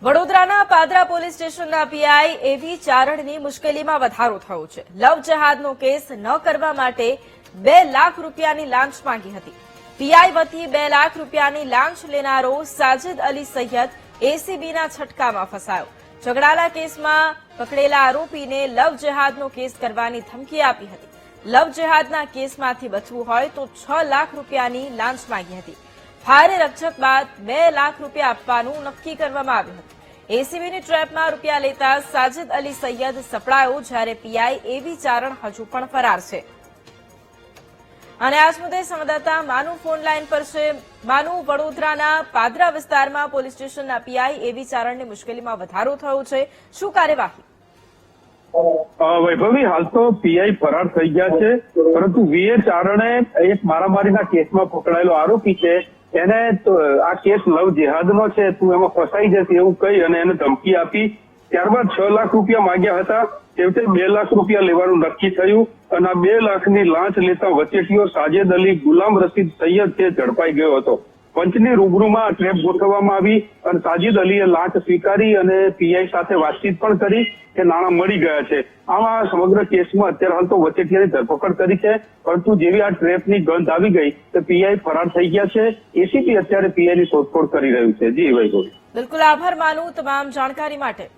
વડોદરાના પાદરા પોલીસ સ્ટેશનના પીઆઈ એવી ચારણની મુશ્કેલીમાં વધારો થયો છે। લવ જેહાદનો કેસ ન કરવા માટે 2 લાખ રૂપિયાની લાંચ માંગી હતી। પીઆઈ વતી 2 લાખ રૂપિયાની લાંચ લેનારો સાજિદ અલી સૈયદ એસીબીના છટકામાં ફસાયો। ઝઘડાના કેસમાં પકડેલા આરોપીને લવ જેહાદનો કેસ કરવાની ધમકી આપી હતી। લવ જેહાદના કેસમાંથી બચવું હોય તો 6 લાખ રૂપિયાની લાંચ માંગી હતી। ભારે રકઝક બાદ 2 લાખ રૂપિયા આપવાનું નક્કી કરવામાં આવ્યું હતું। એસીબીની ટ્રેપમાં રૂપિયા લેતા સાજિદ અલી સૈયદ સપડાયો, જ્યારે પીઆઈ એવી ચારણ હજુ પણ ફરાર છે। અને આજ મુદ્દે સંવાદદાતા માનુ ફોન લાઈન પર છે। માનુ, વડોદરાના પાદરા વિસ્તારમાં પોલીસ સ્ટેશનના પીઆઈ એવી ચારણની મુશ્કેલીમાં વધારો થયો છે, શું કાર્યવાહી? વૈભવી, હાલ તો પીઆઈ ફરાર થઈ ગયા છે, પરંતુ વીએ ચારણે એક મારામારીના કેસમાં પકડાયેલો આરોપી છે, એને આ કેસ લવ જેહાદનો છે, તું એમાં ફસાઈ જશે એવું કહી અને એને ધમકી આપી। ત્યારબાદ 6 લાખ રૂપિયા માંગ્યા હતા। છેવટે 2 લાખ રૂપિયા લેવાનું નક્કી થયું અને આ 2 લાખની લાંચ લેતા વચેટીઓ સાજિદ અલી ગુલામ રશીદ સૈયદ છે ઝડપાઈ ગયો હતો। પંચની રૂબરૂમાં ટ્રેપ ગોઠવવામાં આવી અને સાજિદ અલીએ લાંચ સ્વીકારી અને પીઆઈ સાથે વાતચીત પણ કરી કે નાણાં મળી ગયા છે। આમાં સમગ્ર કેસમાં અત્યારે હાલ તો વચેટિયાની ધરપકડ કરી છે, પરંતુ જેવી આ ટ્રેપની ગંધ આવી ગઈ તો પીઆઈ ફરાર થઈ ગયા છે। એસીપી અત્યારે પીઆઈની શોધખોળ કરી રહ્યું છે। જી વૈભવી, બિલકુલ આભાર માનુ તમામ જાણકારી માટે।